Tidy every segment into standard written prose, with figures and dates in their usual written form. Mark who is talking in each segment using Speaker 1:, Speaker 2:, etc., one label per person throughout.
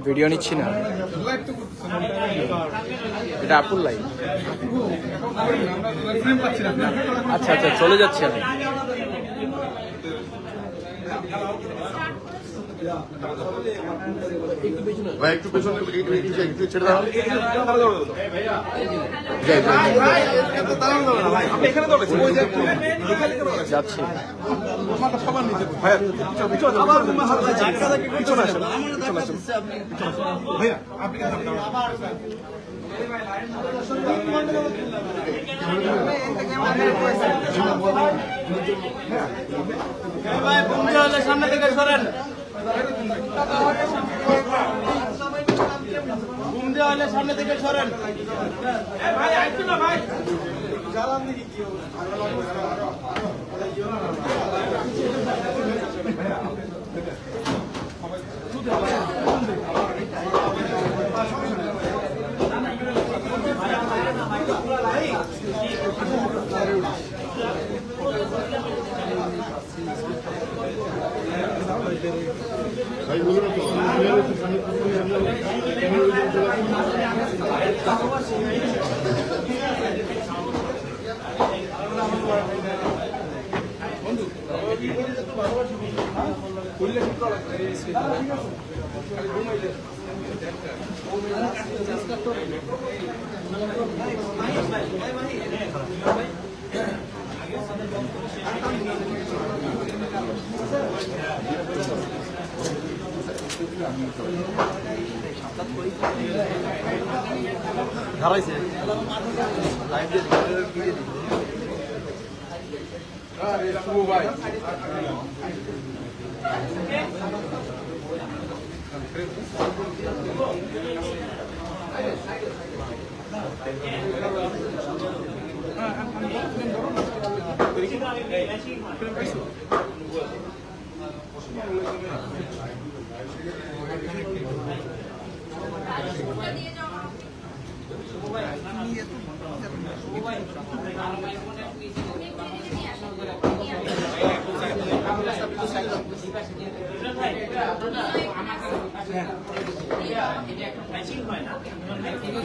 Speaker 1: Video নিচ্ছি না, এটা আপুর লাইভ। আচ্ছা আচ্ছা, চলে যাচ্ছি আমি।
Speaker 2: ভাই একটু পেছনে একটু ছেড়ে দাও।
Speaker 1: যাচ্ছি।
Speaker 3: সামনে থেকে সরেন, ঘুম দেওয়া হলে সামনে থেকে সরেন। ভাই আসছো না ভাই,
Speaker 2: ধারাইছে ভাই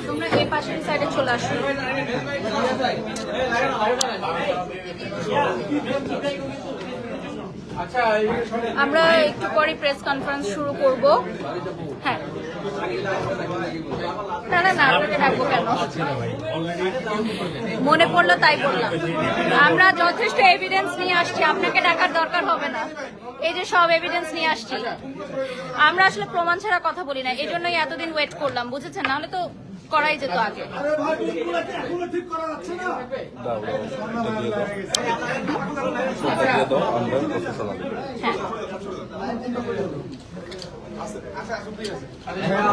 Speaker 4: তোমরা এই পাশের সাইডে চলে আসো। আমরা একটু পরে প্রেস কনফারেন্স শুরু করব। হ্যাঁ, না না না, আপনাকে ডাকবো কেন, মনে পড়লো তাই বললাম। আমরা যথেষ্ট এভিডেন্স নিয়ে আসছি, আপনাকে ডাকার দরকার হবে না। এই যে সব এভিডেন্স নিয়ে আসছি, আমরা আসলে প্রমাণ ছাড়া কথা বলি না, এই জন্যই এতদিন ওয়েট করলাম, বুঝেছেন? নাহলে তো করাই যেত আগে।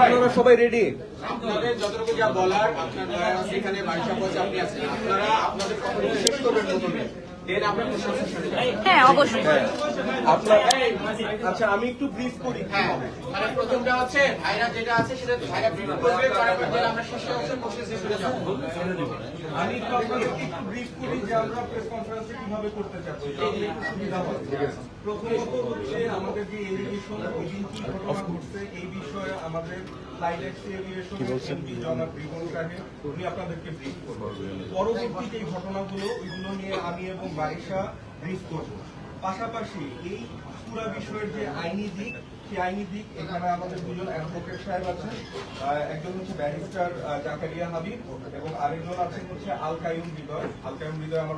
Speaker 1: আপনারা সবাই রেডি?
Speaker 3: আপনাদের যতটুকু যা বলার, আপনারা সেখানে বাড়িটা বসে আপনি আছেন, আপনারা আপনাদের কথা শেষ করবেন প্রথমে, দেন আমরা প্রশাসনের সাথে যাব।
Speaker 4: হ্যাঁ অবশ্যই।
Speaker 3: আপনার আচ্ছা, আমি একটু ব্রিফ করি। হ্যাঁ, মানে প্রথমটা হচ্ছে ভাইরা যেটা আছে সেটা ভাইরা ব্রিফ করবে, তারপর আমরা শেষে হচ্ছে প্রসেসে চলে যাব। আমি একটু আপনাদেরকে একটু ব্রিফ করি যে আমরা প্রেস কনফারেন্সে কিভাবে করতে চাচ্ছি। প্রথমত হচ্ছে আমাদের যে এলিগেশন ওইদিন কি ঘটনা ঘটছে এই বিষয়ে আমাদের ফ্লাইট্যাক্স এভিয়েশন জনাব রিপন সাহেব উনি আপনাদেরকে ব্রিফ করবেন। পরবর্তীতে এই ঘটনাগুলো ওইগুলো নিয়ে আমি এবং বারিশা ব্রিফ করব। পাশাপাশি এই পুরা বিষয়ের যে আইনি দিক, সেই আইনি দিক এখানে আমাদের দুজন অ্যাডভোকেট সাহেব আছেন, একজন হচ্ছে ব্যারিস্টার জাকারিয়া হাবিব এবং আরেকজন আছেন হচ্ছে আল কাইয়ুম হৃদয়। আল কাইয়ুম হৃদয় আমার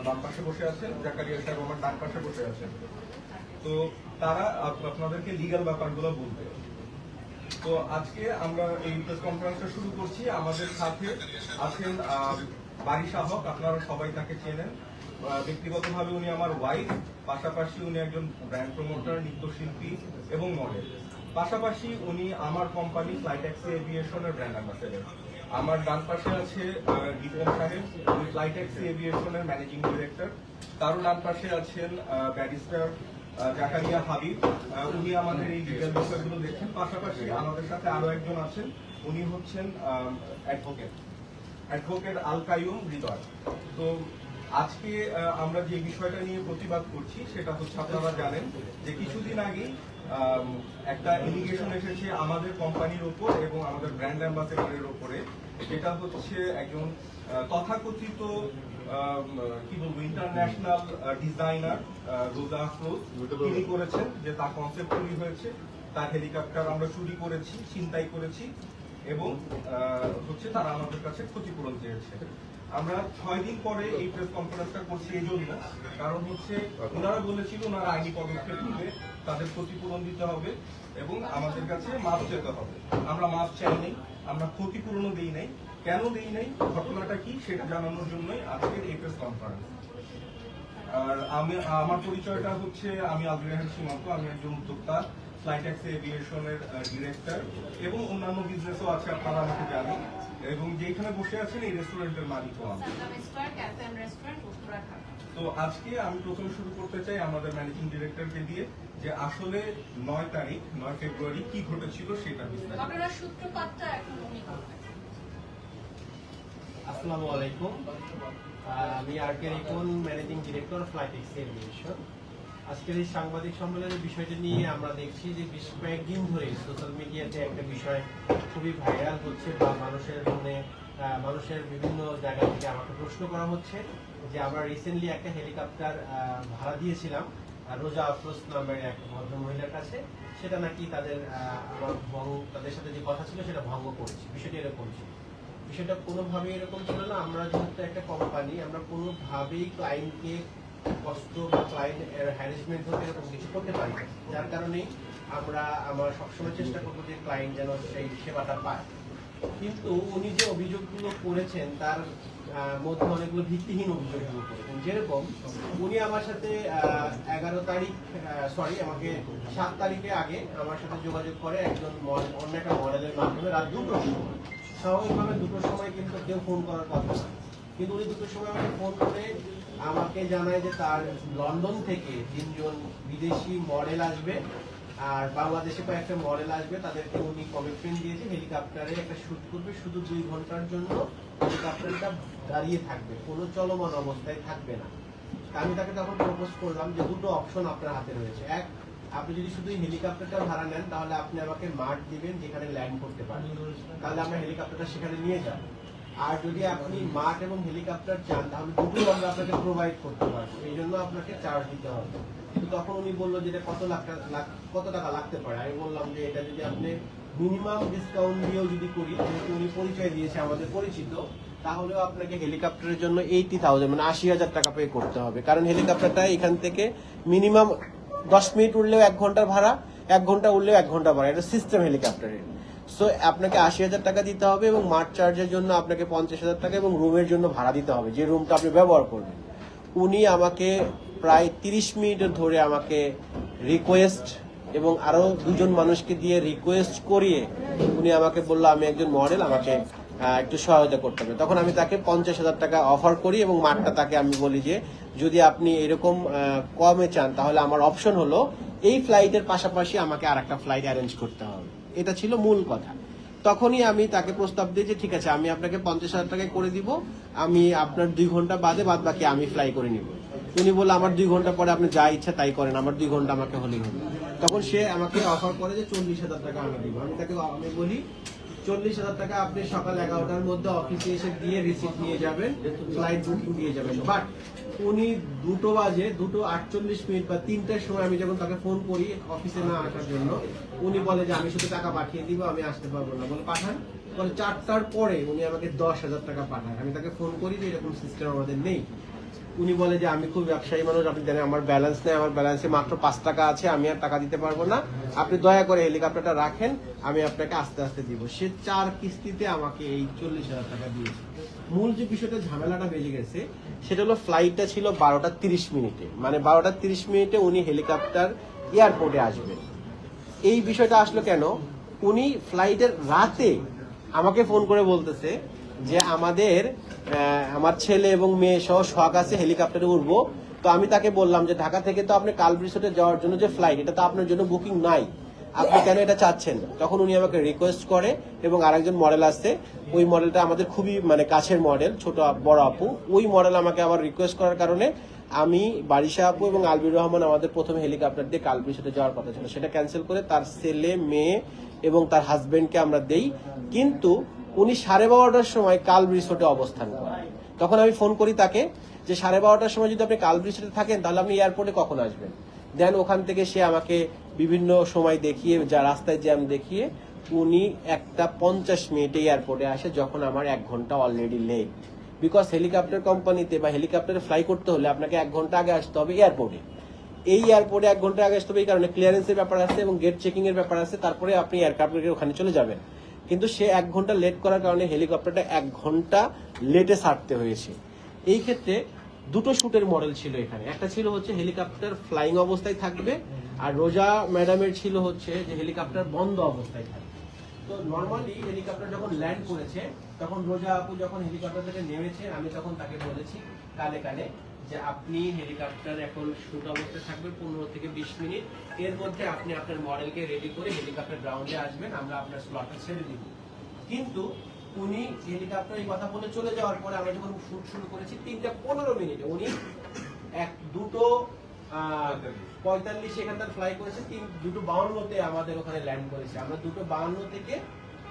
Speaker 3: বাম পাশে বসে আছেন, জাকারিয়া সাহেব আমার ডান পাশে বসে আছেন। তো তারা আপনাদেরকে লিগ্যাল ব্যাপারগুলো বলবে। তো আজকে আমরা এই প্রেস কনফারেন্সটা শুরু করছি। আমাদের সাথে আছেন বারিশা হক, আপনারা সবাই তাকে চেনেন। ব্যক্তিগতভাবে উনি আমার ওয়াইফ, পাশাপাশি উনি একজন ব্র্যান্ড প্রমোটার, নৃত্যশিল্পী এবং মডেল। পাশাপাশি উনি আমার কোম্পানি ফ্লাইট্যাক্স এভিয়েশনের ব্র্যান্ড অ্যাম্বাসেডর। আমার ডান পাশে আছে রিপন সাহেব, উনি ফ্লাইট্যাক্স এভিয়েশনের ম্যানেজিং ডিরেক্টর। তারও ডান পাশে আছেন ব্যারিস্টার জাকারিয়া হাবিব, উনি আমাদের এই লিগ্যাল বিষয়গুলো দেখছেন। পাশাপাশি আমাদের সাথে আরো একজন আছেন, উনি হচ্ছেন অ্যাডভোকেট। অ্যাডভোকেট আল কাইয়ুম হৃদয়। তো আজকে আমরা যে বিষয়টা নিয়ে প্রতিবাদ করছি সেটা হচ্ছে, আপনারা জানেন যে কিছুদিন আগেই একটা এলিগেশন এসেছে আমাদের কোম্পানির উপর এবং আমাদের ব্র্যান্ড অ্যাম্বাসেডরের উপরে। সেটা হচ্ছে একজন তথাকথিত কি বলবো ইন্টারন্যাশনাল ডিজাইনার রোজা আফরোজ, তিনি করেছেন যে তার কনসেপ্ট চুরি হয়েছে, তার হেলিকপ্টার আমরা চুরি করেছি, ছিনতাই করেছি এবং হচ্ছে তারা আমাদের কাছে ক্ষতিপূরণ চেয়েছে। আমরা 6 দিন পরে এই প্রেস কনফারেন্সটা করছি এই জন্য, কারণ হচ্ছে ওনারা বলেছিল ওনারা আইনি পদক্ষেপ নিবে, তাদের ক্ষতিপূরণ দিতে হবে এবং আমাদের কাছে মাপ চেতে হবে। আমরা মাপ চাই নাই, আমরা ক্ষতিপূরণও দিই নাই। কেন দিই নাই, ঘটনাটা কি সেটা জানানোর জন্যই আজকের এই প্রেস কনফারেন্স। আর আমার পরিচয়টা হচ্ছে, আমি আব্দুর রহমান সীমান্ত, আমি একজন উদ্যোক্তা, ফ্লাইট্যাক্সি এভিয়েশনের ডিরেক্টর এবং অন্যান্য বিজনেসও আছে, আপনারা আমাকে জানেন। এবং যেখানে বসে আছেন এই রেস্টুরেন্টের মালিকও আমি। তো আজকে আমি প্রথমে শুরু করতে চাই আমাদের ম্যানেজিং ডিরেক্টরকে দিয়ে, যে আসলে 9 ফেব্রুয়ারি কি ঘটেছিল সেটা বিস্তারিত।
Speaker 4: আপনারা সূত্রপাতটা এখন উনি করবেন।
Speaker 5: আসসালামু আলাইকুম, আমি আরকে রিপন, ম্যানেজিং ডিরেক্টর ফ্লাইট্যাক্সি এভিয়েশন। আজকের এই সাংবাদিক সম্মেলনের বিষয়টি নিয়ে আমরা দেখছি যে বেশ কয়েকদিন ধরে সোশ্যাল মিডিয়াতে একটা বিষয় খুবই ভাইরাল হচ্ছে বা মানুষের বিভিন্ন জায়গা থেকে আমাকে প্রশ্ন করা হচ্ছে যে আমরা রিসেন্টলি একটা হেলিকপ্টার ভাড়া দিয়েছিলাম রোজা আফরোজ নামের এক ভদ্রমহিলার কাছে, সেটা নাকি তাদের সাথে যে কথা ছিল সেটা ভঙ্গ করেছে। বিষয়টি এরকম ছিল, বিষয়টা কোনোভাবেই এরকম ছিল না। আমরা যেহেতু একটা কোম্পানি, আমরা কোনোভাবেই ক্লায়েন্টকে কষ্ট বা ক্লায়েন্ট হ্যারাসমেন্ট হতে এরকম কিছু করতে পারি না, যার কারণেই আমরা সবসময় চেষ্টা করবো যে ক্লায়েন্ট যেন সেই সেবাটা পায়। কিন্তু উনি যে অভিযোগগুলো করেছেন তার মধ্যে অনেকগুলো ভিত্তিহীন অভিযোগগুলো করেছেন। যেরকম উনি আমার সাথে 7 তারিখে আগে আমার সাথে যোগাযোগ করে একজন অন্য একটা মডেলের মাধ্যমে রাত 2টোর সময়। স্বাভাবিকভাবে 2টোর সময় কিন্তু কেউ ফোন করার কথা না, কিন্তু উনি 2টোর সময় আমাকে ফোন করে আমাকে জানায় যে তার লন্ডন থেকে 3 জন বিদেশি মডেল আসবে আর বাংলাদেশে কয়েকটা মডেল আসবে, তাদেরকে উনি কমিটমেন্ট দিয়েছে হেলিকপ্টারে একটা শুট করবে, শুধু 2 ঘন্টার জন্য হেলিকপ্টারটা দাঁড়িয়ে থাকবে, কোনো চলমান অবস্থায় থাকবে না। আমি তাকে তখন প্রপোজ করলাম যে 2টো অপশন আপনার হাতে রয়েছে। এক, আপনি যদি শুধু হেলিকপ্টারটা ভাড়া নেন তাহলে আপনি আমাকে মাঠ দিবেন যেখানে ল্যান্ড করতে পারেন, তাহলে আমরা হেলিকপ্টারটা সেখানে নিয়ে যাব। আর যদি আপনি মাঠ এবং হেলিকপ্টার চান তাহলে দুটোই আমরা আপনাকে প্রোভাইড করতে পারবো, এই জন্য আপনাকে চার্জ দিতে হবে। তো তখন উনি বললো যে এটা কত টাকা লাগতে পারে। আমি বললাম যে এটা যদি আপনি মিনিমাম ডিসকাউন্ট দিয়েও যদি করি, যেহেতু উনি পরিচয় দিয়েছে আমাদের পরিচিত, তাহলেও আপনাকে হেলিকপ্টারের জন্য 80,000 মানে 80,000 টাকা পে করতে হবে। কারণ হেলিকপ্টারটা এখান থেকে মিনিমাম 10 মিনিট উঠলেও 1 ঘন্টার ভাড়া, 1 ঘন্টা উঠলেও 1 ঘন্টা ভাড়া, এটা সিস্টেম হেলিকপ্টারের। সো আপনাকে 80,000 টাকা দিতে হবে এবং মাঠ চার্জের জন্য আপনাকে 50,000 টাকা এবং রুমের জন্য ভাড়া দিতে হবে, যে রুমটা আপনি ব্যবহার করবেন। উনি আমাকে প্রায় 30 মিনিট ধরে আমাকে রিকোয়েস্ট এবং আরো 2 জন মানুষকে দিয়ে রিকোয়েস্ট করিয়ে উনি আমাকে বললো আমি একজন মডেল, আমাকে একটু সহায়তা করতে হবে। তখন আমি তাকে 50,000 টাকা অফার করি এবং মাঠটা তাকে আমি বলি যে যদি আপনি এরকম কমে চান তাহলে আমার অপশন হলো এই ফ্লাইটের পাশাপাশি আমাকে আর একটা ফ্লাইট অ্যারেঞ্জ করতে হবে। এটা ছিল মূল কথা। তখনই আমি তাকে প্রস্তাব দিই যে ঠিক আছে আমি আপনাকে 50,000 টাকায় করে দিব, আমি আপনার 2 ঘন্টা বাদ বাকি আমি ফ্লাই করে নিব। উনি বললো আমার 2 ঘন্টা পরে আপনি যা ইচ্ছা তাই করেন, আমার 2 ঘন্টা আমাকে হলেই হবে। তখন সে আমাকে অফার করে যে 40,000 টাকা আমি দিব। আমি বলি 40,000 টাকা আপনি সকাল 11টার মধ্যে অফিসে এসে দিয়ে রিসিপ্ট নিয়ে যাবেন, ফ্লাইট বুকিং দিয়ে যাবেন। বাট উনি 2টো বাজে 2:48 বা 3টার সময় আমি যখন তাকে ফোন করি অফিসে না আসার জন্য, উনি বলে যে আমি শুধু টাকা পাঠিয়ে দিব, আমি আসতে পারবো না। বলে পাঠান, বলে 4টার পরে উনি আমাকে 10,000 টাকা পাঠায়। আমি তাকে ফোন করি যে এরকম সিস্টেম আমাদের নেই। উনি বলে যে আমি খুব ব্যবসায়ী মানুষ, আপনি জানেন আমার ব্যালেন্স নেই, আমার ব্যালেন্সে মাত্র 5 টাকা আছে, আমি আর টাকা দিতে পারবো না, আপনি দয়া করে হেলিকপ্টারটা রাখেন, আমি আপনাকে আস্তে আস্তে দিব। সে 4 কিস্তিতে আমাকে এই 40,000 টাকা দিয়েছে। মূল যে বিষয়টা ঝামেলাটা বেজে গেছে সেটা হলো ফ্লাইটটা ছিল 12টা 30 মিনিটে, মানে 12টা 30 মিনিটে উনি হেলিকপ্টার এয়ারপোর্টে আসবেন। এই বিষয়টা আসলো কেন, উনি ফ্লাইটের রাতে আমাকে ফোন করে বলতেছে যে আমার ছেলে এবং মেয়ে সহ শখ আছে হেলিকপ্টারে উঠবো। তো আমি তাকে বললাম যে ঢাকা থেকে তো আপনি কালবৃষতে যাওয়ার জন্য যে ফ্লাইট, এটা তো আপনার জন্য বুকিং নাই, আপনি কেন এটা চাচ্ছেন? তখন উনি আমাকে রিকোয়েস্ট করে এবং আরেকজন মডেল আসছে, ওই মডেলটা আমাদের খুবই মানে কাছের মডেল, ছোট বড় আপু, ওই মডেল আমাকে আবার রিকোয়েস্ট করার কারণে আমি বারিশা আপু এবং আলবির রহমান আমাদের প্রথম হেলিকপ্টার দিয়ে কালবি রিসোর্টে যাওয়ার কথা ছিল, সেটা ক্যান্সেল করে তার ছেলে মেয়ে এবং তার হাজবেন্ডকে আমরা দেই। কিন্তু উনি 12:30টার সময় কালবি রিসোর্টে অবস্থান করেন। তখন আমি ফোন করি তাকে যে 12:30টার সময় যদি আপনি কালবি রিসোর্টে থাকেন তাহলে আপনি এয়ারপোর্টে কখন আসবেন? দেন ওখান থেকে সে আমাকে বিভিন্ন সময় দেখিয়ে, যা রাস্তায় জ্যাম দেখিয়ে উনি 1:50 এয়ারপোর্টে আসে, যখন আমার 1 ঘন্টা অলরেডি লেট। বিকজ হেলিকপ্টার কোম্পানিতে বা হেলিকপ্টারে ফ্লাই করতে হলে আপনাকে 1 ঘন্টা আগে আসতে হবে এয়ারপোর্টে। এই এয়ারপোর্টে 1 ঘন্টা আগে আসতে হবে, এই কারণে ক্লিয়ারেন্সের ব্যাপার আছে এবং গেট চেকিং এর ব্যাপার আছে, তারপরে আপনি এয়ারক্রাফটের ওখানে চলে যাবেন। কিন্তু সে 1 ঘন্টা লেট করার কারণে হেলিকপ্টারটা 1 ঘন্টা লেটে ছাড়তে হয়েছে। এই ক্ষেত্রে দুটো শুটের মডেল ছিল এখানে, একটা ছিল হচ্ছে হেলিকপ্টার ফ্লাইং অবস্থায় থাকবে, আর রোজা ম্যাডামের ছিল হচ্ছে যে হেলিকপ্টার বন্ধ অবস্থায় থাকবে। তো নর্মালি হেলিকপ্টার যখন ল্যান্ড করেছে তখন রোজা আপু যখন হেলিকপ্টার থেকে নেমেছে, আমি তখন তাকে বলেছি কানে কানে যে আপনি হেলিকপ্টার এখন শুট অবস্থায় থাকবে 15 থেকে 20 মিনিট, এর মধ্যে আপনি আপনার মডেলকে রেডি করে হেলিকপ্টার গ্রাউন্ডে আসবেন, আমরা আপনার স্লটটা ছেড়ে দিব। কিন্তু উনি হেলিকপ্টার এই কথা বলে চলে যাওয়ার পরে আমরা যখন শুট শুরু করেছি 3:15 মিনিটে উনি 2:45 এখানকার ফ্লাই করেছে, 2:52 আমাদের ওখানে ল্যান্ড করেছে। আমরা 2:52 থেকে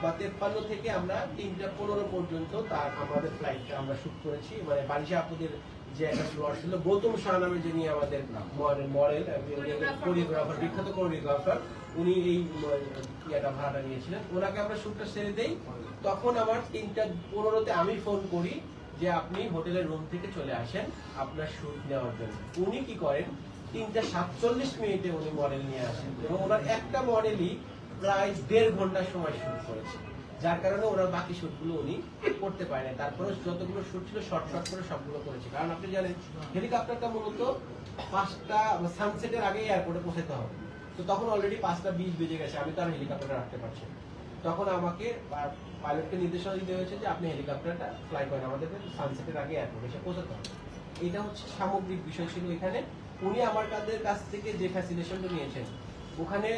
Speaker 5: বা 53 থেকে আমরা 3:15 পর্যন্ত তার আমাদের ফ্লাইটটা আমরা শুট করেছি। মানে বারিশা আপুদের যে একটা স্লট ছিল, গৌতম শাহ নামে যিনি আমাদের মডেল কোরিওগ্রাফার, বিখ্যাত কোরিওগ্রাফার, উনি এই ইয়েটা ভাড়াটা নিয়েছিলেন, ওনাকে আমরা শুটটা সেরে দেই। তখন আবার 3:15 আমি ফোন করি যে আপনি হোটেলের রুম থেকে চলে আসেন আপনার শুট নেওয়ার জন্য। উনি কি করেন, 3:47 উনি মডেল নিয়ে আসেন এবং ওনার একটা মডেলই প্রায় 1.5 ঘন্টা সময় শুট করেছে, যার কারণে ওনার বাকি শুটগুলো উনি করতে পারে না। তারপরে যতগুলো শুট ছিল শর্ট শর্ট করে সবগুলো করেছে, কারণ আপনি জানেন হেলিকপ্টারটা মূলত 5টা সানসেটের আগে এয়ারপোর্টে পৌঁছাতে হবে। তো তখন অলরেডি 5:20 বেজে গেছে, আমি তো আর হেলিকপ্টারটা রাখতে পারছি না। তখন আমাকে পাইলটকে নির্দেশনা দিতে হয়েছে যে আপনি হেলিকপ্টারটা ফ্লাই করেন, আমাদের সানসেটের আগে এয়ারপোর্টে এসে পৌঁছাতে হবে। এটা হচ্ছে সামগ্রিক বিষয় ছিল এখানে। উনি আমার কাছ থেকে যে ফ্যাসিলিটেশনটা নিয়েছেন, ওখানে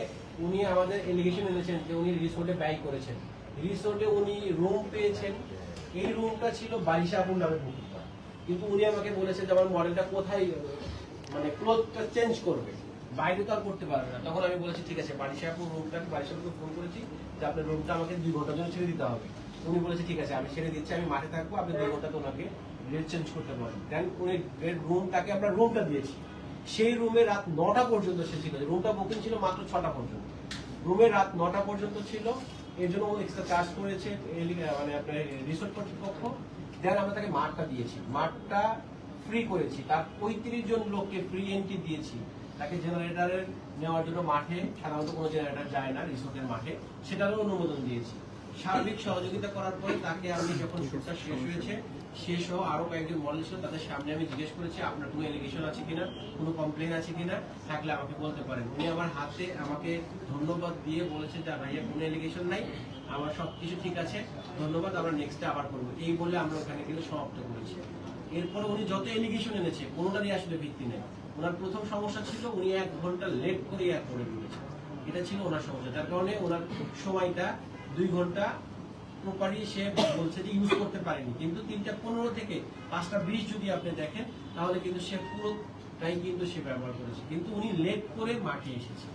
Speaker 5: উনি আমাদের এলিগেশন এনেছেন যে উনি রিসোর্টে ব্যয় করেছেন, রিসোর্টে উনি রুম পেয়েছেন। এই রুমটা ছিল বারিশা আপুর নামে বুকিং করা, কিন্তু উনি আমাকে বলেছেন যে আমার মডেলটা কোথায় মানে ক্লোথটা চেঞ্জ করবে, বাইরে তো আর করতে পারবে না। তখন আমি বলেছি ঠিক আছে, বারিশা আপুর রুমটাকে বারিশা আপুকে ফোন করেছি যে আপনার রুমটা আমাকে 2 ঘন্টার জন্য ছেড়ে দিতে হবে। উনি বলেছে ঠিক আছে আমি ছেড়ে দিচ্ছি, আমি মাঠে থাকবো, আপনি 2 ঘন্টা তো ওনাকে ড্রেস চেঞ্জ করতে পারেন। দেন উনি রুমটাকে আমরা রুমটা দিয়েছি, সেই রুমে রাত 9টা পর্যন্ত সে ছিল। রুমটা বুকিং ছিল মাত্র 6টা পর্যন্ত, রুমে রাত 9টা পর্যন্ত ছিল। এর জন্য ও এক্সট্রা চার্জ করেছে মানে আপনার রিসোর্ট কর্তৃপক্ষ। দেন আমরা তাকে মাঠটা দিয়েছি, মাঠটা ফ্রি করেছি, তার 35 জন লোককে ফ্রি এন্ট্রি দিয়েছি। তাকে জেনারেটরের নেওয়ার জন্য মাঠে সাধারণত কোনো জেনারেটর যায় না রিসোর্টের মাঠে, সেটারও অনুমোদন দিয়েছি। সার্বিক সহযোগিতা করার পরে তাকে আমি যখন শুটটা শেষ হয়েছে, শেষ সহ আরো কয়েকজন মডেল ছিল, তাদের সামনে আমি জিজ্ঞেস করেছি আপনার কোনো এলিগেশন আছে কিনা, কোনো কমপ্লেন আছে কিনা, থাকলে আমাকে বলতে পারেন। উনি আমার হাতে আমাকে ধন্যবাদ দিয়ে বলেছে যে ভাইয়া কোনো এলিগেশন নাই, আমার সবকিছু ঠিক আছে, ধন্যবাদ, আমরা নেক্সটে আবার করবো। এই বলে আমরা ওখানে কিন্তু সমাপ্ত করেছি। এরপরে উনি যত এলিগেশন এনেছে কোনোটারই আসলে ভিত্তি নেই। ওনার প্রথম সমস্যা ছিল উনি 1 ঘন্টা লেট করে এয়ারপোর্টে ঢুকেছেন, এটা ছিল ওনার সমস্যা, যার কারণে ওনার সময়টা 2 ঘন্টা প্রপারলি সে বলছে যে ইউজ করতে পারেনি। কিন্তু 3:15 থেকে 5:20 যদি আপনি দেখেন তাহলে কিন্তু সে পুরোটাই কিন্তু সে ব্যবহার করেছে, কিন্তু উনি লেট করে মাঠে এসেছে,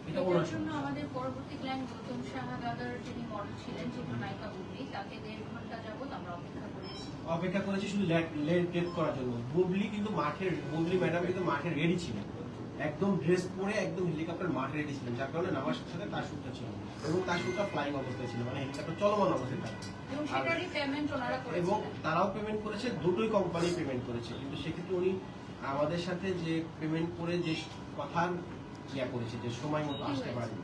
Speaker 5: এটা ওনার জন্য।
Speaker 4: আমাদের পরবর্তী ক্লায়েন্ট গৌতম সাহা দাদার যিনি মডেল ছিলেন চিত্রনায়িকা বুবলি, তাকে 1.5 ঘন্টা যাবত আমরা অপেক্ষা করেছি
Speaker 5: শুধু লেট করার জন্য। বুবলি ম্যাডাম কিন্তু মাঠে রেডি ছিলেন, একদম ড্রেস পরে একদম হেলিকপ্টার মাঠে রেডি ছিলেন, যার কারণে নামার সাথে তার শুটটা ছিল এবং তার শুটটা ফ্লাইং অবস্থায় ছিল, মানে হেলিকপ্টার চলমান অবস্থায় থাকে। এবং তারাও পেমেন্ট করেছে, দুটোই কোম্পানি পেমেন্ট করেছে। কিন্তু সেক্ষেত্রে উনি আমাদের সাথে যে পেমেন্ট করে যে কথা করেছে যে সময় মতো আসতে পারেনি,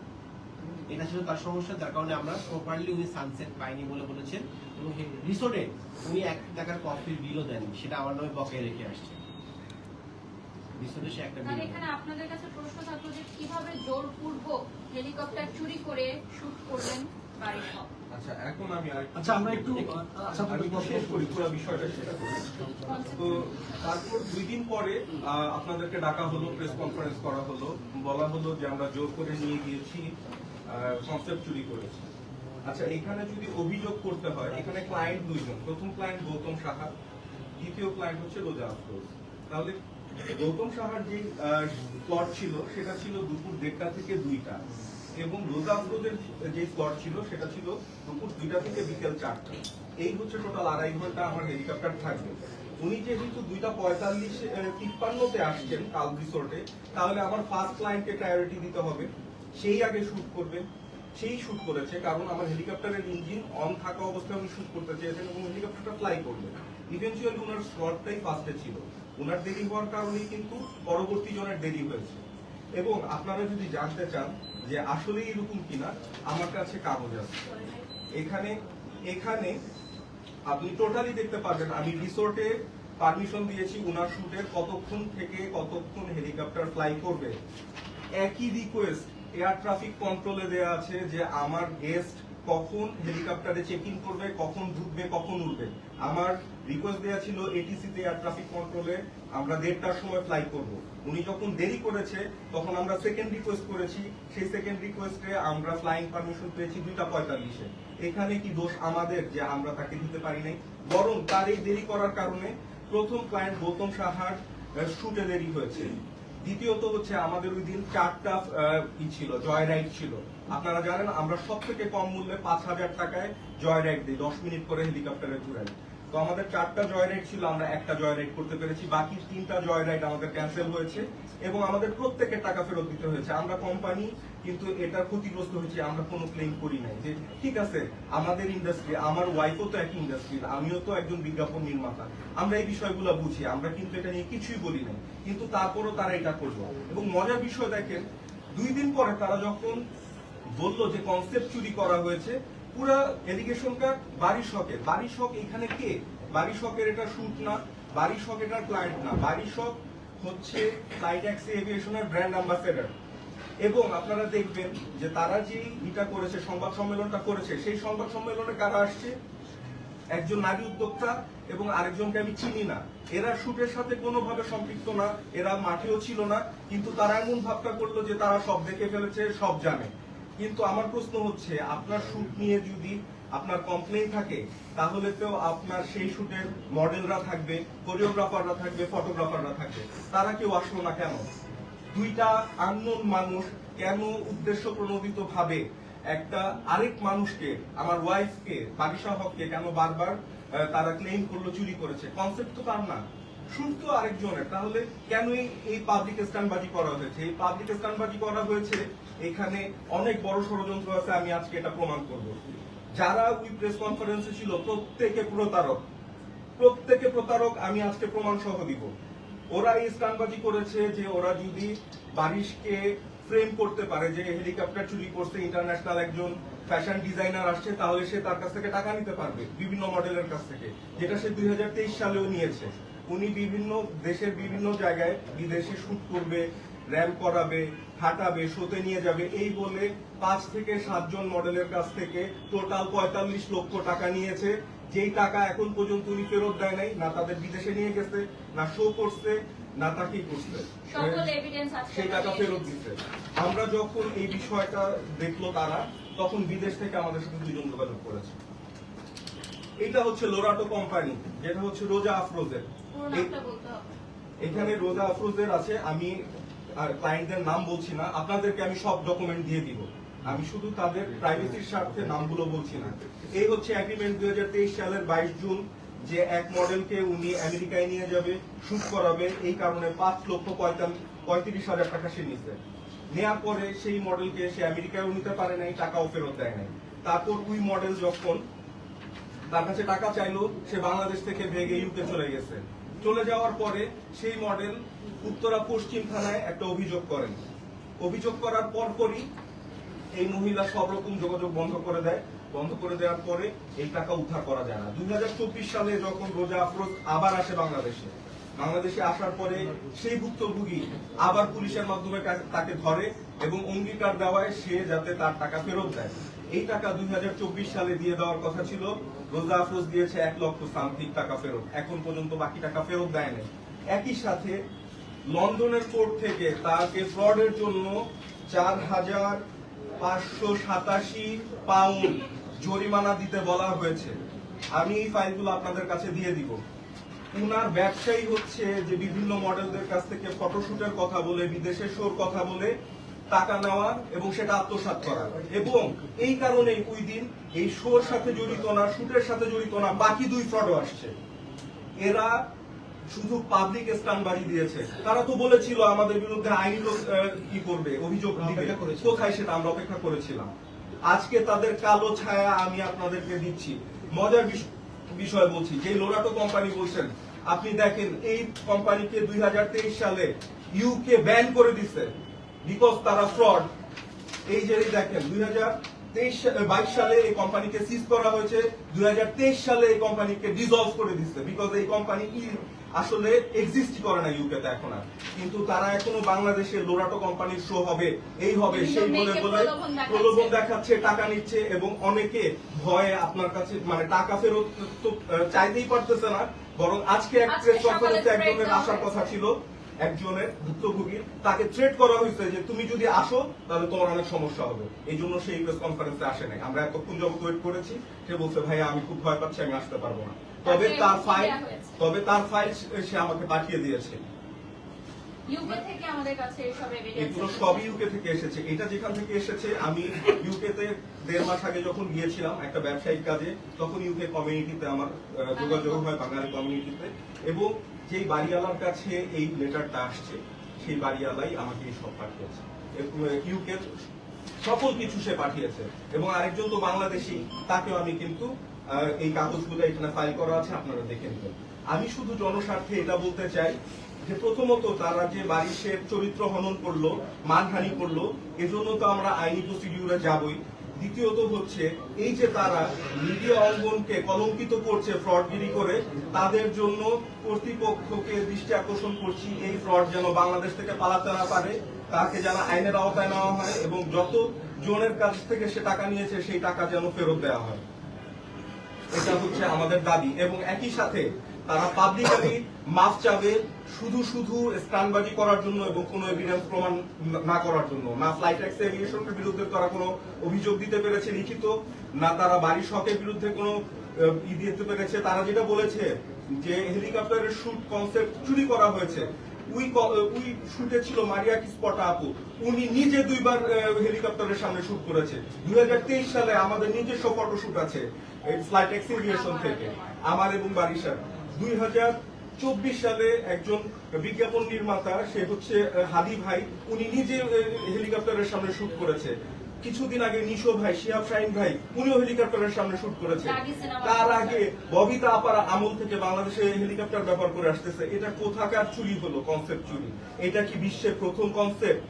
Speaker 5: এটা ছিল তার সমস্যা, যার কারণে আমরা প্রপারলি উনি সানসেট পাইনি বলে বলেছেন। এবং রিসোর্টে উনি 1 টাকার কফির বিলও দেননি, সেটা আমার নামে বকেয়া রেখে আসছে। রিসোর্টে সে একটা বিল।
Speaker 4: এখানে আপনাদের কাছে প্রশ্ন থাকলো যে কিভাবে জোরপূর্বক হেলিকপ্টার চুরি করে শুট করলেন বারিশা।
Speaker 3: আচ্ছা, এখন আমি
Speaker 6: আমরা একটু
Speaker 3: শেষ করি পুরো বিষয়টা শেষ করি। তো তারপর 2 দিন পরে আপনাদেরকে ডাকা হলো, প্রেস কনফারেন্স করা হলো, বলা হলো যে আমরা জোর করে নিয়ে গিয়েছি কনসেপ্ট চুরি করেছে। আচ্ছা, এখানে যদি অভিযোগ করতে হয়, এখানে ক্লায়েন্ট দুইজন, প্রথম ক্লায়েন্ট গৌতম সাহা, দ্বিতীয় ক্লায়েন্ট হচ্ছে রোজা আফরোজ। তাহলে গৌতম সাহার যে স্লট ছিল সেটা ছিল দুপুর 1:30 থেকে 2টা, এবং রোজা আফরোজের যে স্লট ছিল সেটা ছিল দুপুর 2টা থেকে বিকেল 4টা। এই হচ্ছে টোটাল 2.5 ঘন্টা আমার হেলিকপ্টার থাকবে। উনি যেহেতু 2:45-53 আসছেন কাল রিসোর্টে, তাহলে আমার ফার্স্ট ক্লায়েন্টকে প্রায়োরিটি দিতে হবে, সেই আগে শুট করবে। সেই শুট করেছে, কারণ আমার হেলিকপ্টারের ইঞ্জিন অন থাকা অবস্থায় উনি শুট করতে চেয়েছেন এবং হেলিকপ্টারটা ফ্লাই করবে। ইভেন্চুয়ালি ওনার স্লটটাই ফার্স্টে ছিল। ওনার দেরি হওয়ার কারণেই কিন্তু পরবর্তী জনের দেরি হয়েছে। এবং আপনারা যদি জানতে চান যে আসলে এরকম কিনা, আমার কাছে কাগজ আছে। এখানে আপনি টোটালি দেখতে পারবেন আমি রিসোর্টে পারমিশন দিয়েছি ওনার শুটের কতক্ষণ থেকে কতক্ষণ হেলিকপ্টার ফ্লাই করবে। একই রিকোয়েস্ট এয়ার ট্রাফিক কন্ট্রোলে দেয়া আছে যে আমার গেস্ট কখন হেলিকপ্টারে চেক ইন করবে, কখন ঢুকবে, কখন উঠবে। আমার রিকোয়েস্ট দেয়া ছিল এটিসিতে এয়ার ট্রাফিক কন্ট্রোলে আমরা 1:30টার সময় ফ্লাই করব। উনি যখন দেরি করেছে তখন আমরা সেকেন্ড রিকোয়েস্ট করেছি, সেই সেকেন্ড রিকোয়েস্টে আমরা ফ্লাইং পারমিশন পেয়েছি 2:45-এ। এখানে কি দোষ আমাদের যে আমরা তাকে দিতে পারি নাই? বরং তার এই দেরি করার কারণে প্রথম ক্লায়েন্ট গৌতম সাহার শুটে দেরি হয়েছে। দ্বিতীয়ত হচ্ছে আমাদের ওই দিন 4টা ছিল, জয় রাইড ছিল। আপনারা জানেন আমরা সব থেকে কম মূল্যে 5,000 টাকায় জয় রাইড দিই, 10 মিনিট করে হেলিকপ্টারে ঘুরাই। তো আমাদের 4টা জয় রাইড ছিল, আমরা একটা জয় রাইড করতে পেরেছি, বাকি 3টা জয় রাইড আমাদের ক্যান্সেল হয়েছে এবং আমাদের প্রত্যেকের টাকা ফেরত দিতে হয়েছে। আমরা কোম্পানি কিন্তু এটা ক্ষতিগ্রস্ত হয়েছে, আমরা কোনো ক্লেম করি নাই। যে ঠিক আছে, আমাদের ইন্ডাস্ট্রি, আমার ওয়াইফও তো একই ইন্ডাস্ট্রি, আমিও তো একজন বিজ্ঞাপন নির্মাতা, আমরা এই বিষয়গুলো বুঝি, আমরা কিন্তু এটা নিয়ে কিছুই বলি নাই, কিন্তু তারপরও তারা এটা করলো। এবং মজার বিষয় দেখেন, 2 দিন পরে তারা যখন বললো যে কনসেপ্ট চুরি করা হয়েছে, পুরা এলিগেশনটা বাড়ির শখের। বাড়ির শখ এখানে কে? বাড়ির শখের এটা শুট না, বাড়ির শখ এটার ক্লায়েন্ট না, বাড়ির শখ হচ্ছে ফ্লাই ট্যাক্সি এভিয়েশনের ব্র্যান্ড অ্যাম্বাসেডর। এবং আপনারা দেখবেন যে তারা যে এটা করেছে, সংবাদ সম্মেলনটা করেছে, সেই সংবাদ সম্মেলনে কারা আসছে? একজন নারী উদ্যোক্তা এবং আরেকজনকে আমি চিনি না। এরা শুটের সাথে কোনোভাবে সম্পৃক্ত না, এরা মাঠেও ছিল না, কিন্তু তারা এমন ভাবটা করলো যে তারা সব দেখে ফেলেছে, সব জানে। কিন্তু আমার প্রশ্ন হচ্ছে, আপনার শুট নিয়ে যদি আপনার কমপ্লেইন থাকে, তাহলে তো আপনার সেই শুটের মডেলরা থাকবে, কোরিওগ্রাফাররা থাকবে, ফটোগ্রাফাররা থাকবে, তারা কেউ আসলো না কেন? 2টা আননোন মানুষ কেন উদ্দেশ্য প্রণোদিত ভাবে একটা আরেক মানুষকে, আমার ওয়াইফকে, বারিশা হককে কেন বারবার তারা ক্লেম করলো চুরি করেছে? কনসেপ্ট তো তার না, শুট তো আরেকজনের। তাহলে কেন এই পাবলিক স্ট্যান্ডবাজি করা হয়েছে? এই পাবলিক স্ট্যান্ডবাজি করা হয়েছে, এখানে অনেক বড় ষড়যন্ত্র আছে, আমি আজকে এটা প্রমাণ করব। যারা ওই প্রেস কনফারেন্সে ছিল প্রত্যেকে প্রতারক, আমি আজকে প্রমাণ সহ দিব। ওরা এই স্ট্যান্ডবাজি করেছে যে ওরা যদি বারিশকে ফ্রেম করতে পারে যে হেলিকপ্টার চুরি করছে, ইন্টারন্যাশনাল একজন ফ্যাশন ডিজাইনার আসছে, তাহলে সে তার কাছ থেকে টাকা নিতে পারবে বিভিন্ন মডেলের কাছ থেকে, যেটা সে 2023 সালেও নিয়েছে। উনি বিভিন্ন দেশের বিভিন্ন জায়গায় বিদেশে শুট করবে, র্যাম্প করাবে, হাঁটাবে, শোতে নিয়ে যাবে, এই বলে 5 থেকে 7 জন মডেলের কাছ থেকে টোটাল 45 লক্ষ টাকা নিয়েছে। যেই টাকা এখন পর্যন্ত উনি ফেরত দেয় নাই, না তাদের বিদেশে নিয়ে গেছে, না শো করছে, না তাকেই করছে, সেই টাকা ফেরত দিচ্ছে। আমরা যখন এই বিষয়টা দেখলো তারা, তখন বিদেশ থেকে আমাদের সাথে 2 জন যোগাযোগ করেছে। এটা হচ্ছে লোরাটো কোম্পানি, যেটা হচ্ছে রোজা আফরোজের। এখানে রোজা আফরোজের আছে, আমি ক্লায়েন্টদের নাম বলছি না, আপনাদেরকে আমি সব ডকুমেন্ট দিয়ে দিব, আমি শুধু তাদের প্রাইভেসির স্বার্থে নামগুলো বলছি না। এই হচ্ছে এগ্রিমেন্ট 2023 সালের 22 জুন, যে এক মডেলকে উনি আমেরিকায় নিয়ে যাবে, শুট করাবে, এই কারণে 5,35,000 টাকা সে নিচ্ছে। নেওয়ার পরে সেই মডেলকে সে আমেরিকায়ও নিতে পারে নাই, টাকাও ফেরত দেয় নাই। তারপর ওই মডেল যখন তার কাছে টাকা চাইলো, সে বাংলাদেশ থেকে ভেগে ইউকে চলে গেছে। চলে যাওয়ার পরে সেই মডেল উত্তরা পশ্চিম থানায় একটা অভিযোগ করেন। অভিযোগ করার পরপরই এই মহিলা সব রকম যোগাযোগ বন্ধ করে দেয়। বন্ধ করে দেওয়ার পরে এই টাকা উদ্ধার করা যায় না। 2024 সালে যখন রোজা আফরোজ আবার আসে বাংলাদেশে আসার পরে সেই ভুক্তভোগী আবার পুলিশের মাধ্যমে তাকে ধরে এবং অঙ্গীকার দেওয়ায় সে যাতে তার টাকা ফেরত দেয়। এই টাকা 2024 সালে দিয়ে দেওয়ার কথা ছিল, রোজা আফরোজ দিয়েছে 1 লক্ষ সামথিং টাকা ফেরত, এখন পর্যন্ত বাকি টাকা ফেরত দেয় নাই। একই সাথে লন্ডনের কোর্ট থেকে তাকে ফ্রডের জন্য 4,000 587 পাউন্ড জরিমানা দিতে বলা হয়েছে। আমি এই ফাইলগুলো আপনাদের কাছে দিয়ে দিব। উনার ব্যবসায়ী হচ্ছে যে বিভিন্ন মডেলদের কাছ থেকে ফটোশুটের কথা বলে, বিদেশে শোর কথা বলে টাকা নেওয়া এবং সেটা আত্মসাৎ করা, এবং এই কারণে ওই দিন এই শোর সাথে জড়িত না, শুটের সাথে জড়িত না, বাকি 2 ফ্রডও আসছে। এরা শুধু পাবলিক স্ট্যান্ডবাজি দিয়েছে। তারা তো বলেছিল আমাদের বিরুদ্ধে আইনি কি করবে, অভিযোগ দিবে, কোথায় সেটা আমরা অপেক্ষা করেছিলাম। আজকে তাদের কালো ছায়া আমি আপনাদেরকে দিচ্ছি। মজার বিষয় বলছি, যে লোরাটো কোম্পানি বলছেন, আপনি দেখেন এই কোম্পানিকে 2023 সালে ইউকে ব্যান করে দিচ্ছে বিকজ তারা ফ্রড। এই যে দেখেন 2022 সালে এই কোম্পানিকে সিজ করা হয়েছে, 2023 সালে এই কোম্পানিকে ডিসলভ করে দিচ্ছে বিকজ এই কোম্পানি আসলে এক্সিস্ট করে না ইউকেতে এখন আর। কিন্তু তারা এখনো বাংলাদেশে লোরাটো কোম্পানির শো হবে, এই হবে, সেই বলে বলে প্রলোভন দেখাচ্ছে, টাকা নিচ্ছে, এবং অনেকে ভয়ে আপনার কাছে মানে টাকা ফেরত তো চাইতেই পারতেছে না। বরং আজকে এক প্রেস কনফারেন্সে একজনের আসার কথা ছিল, একজনের ভুক্তভোগী, তাকে থ্রেট করা হয়েছে যে তুমি যদি আসো তাহলে তোমার অনেক সমস্যা হবে। এই জন্য সেই প্রেস কনফারেন্সে আসে নাই। আমরা এতক্ষণ যখন ওয়েট করেছি, সে বলছে ভাইয়া আমি খুব ভয় পাচ্ছি, আমি আসতে পারবো না। তবে তার ফাইল সে আমাকে পাঠিয়ে দিয়েছে।
Speaker 4: ইউকে থেকে আমাদের কাছে সব এভিডেন্স,
Speaker 3: এগুলো সবই ইউকে থেকে এসেছে। এটা যেখান থেকে এসেছে, আমি ইউকেতে 1.5 মাস আগে যখন গিয়েছিলাম একটা ব্যবসায়িক কাজে, তখন ইউকে কমিউনিটিতে আমার যোগাযোগ হয়, বাঙালি কমিউনিটিতে, এবং যেই বাড়িওয়ালার কাছে এই লেটারটা আসছে সেই বাড়িওয়ালাই আমাকে এই সব পাঠিয়েছে। ইউকের সকল কিছু সে পাঠিয়েছে, এবং আরেকজন তো বাংলাদেশি, তাকেও আমি কিন্তু এই কাগজগুলো এখানে ফাইল করা আছে, আপনারা দেখে নেবেন। আমি শুধু জনস্বার্থে এটা বলতে চাই যে প্রথমত তারা যে বারিশের চরিত্র হনন করলো, মানহানি করলো, এজন্য তো আমরা আইনি প্রসিডিউরে যাবই। দ্বিতীয়ত হচ্ছে এই যে তারা মিডিয়া অঙ্গনকে কলঙ্কিত করছে ফ্রডগিরি করে, তাদের জন্য কর্তৃপক্ষকে দৃষ্টি আকর্ষণ করছি, এই ফ্রড যেন বাংলাদেশ থেকে পালাতে না পারে, তাকে যেন আইনের আওতায় নেওয়া হয়, এবং যত জনের কাছ থেকে সে টাকা নিয়েছে সেই টাকা যেন ফেরত দেওয়া হয়। এটা হচ্ছে আমাদের দাবি। এবং একই সাথে তারা পাবলিকলি মাফ চাবে শুধু স্ট্যান্ডবাজি করার জন্য এবং কোনো এভিডেন্স প্রমাণ না করার জন্য। না ফ্লাইট ট্যাক্স এভিয়েশনের বিরুদ্ধে তারা কোনো অভিযোগ দিতে পেরেছে লিখিত, না তারা বাড়ির শখের বিরুদ্ধে কোনো দিতে পেরেছে। তারা যেটা বলেছে যে হেলিকপ্টারের শুট কনসেপ্ট চুরি করা হয়েছে, উই শুটে ছিল মারিয়া কিসপটা আপু, উনি নিজে 2 বার হেলিকপ্টারের সামনে শুট করেছে। 2023 সালে আমাদের নিজস্ব ফটোশুট আছে ফ্লাইট ট্যাক্স এভিয়েশন থেকে, আমার এবং বারিশার। 2024 সালে একজন বিজ্ঞাপন নির্মাতা, সে হচ্ছে হাদি ভাই, উনি নিজে হেলিকপ্টারের সামনে শুট করেছে। কিছুদিন আগে নিশো ভাই, শিহাব শাহিন ভাই, উনিও হেলিকপ্টারের সামনে শুট করেছে। তার আগে ববিতা আপার আমল থেকে বাংলাদেশে হেলিকপ্টার ব্যবহার করে আসতেছে। এটা কোথাকার চুরি হলো, কনসেপ্ট চুরি? এটা কি বিশ্বের প্রথম কনসেপ্ট?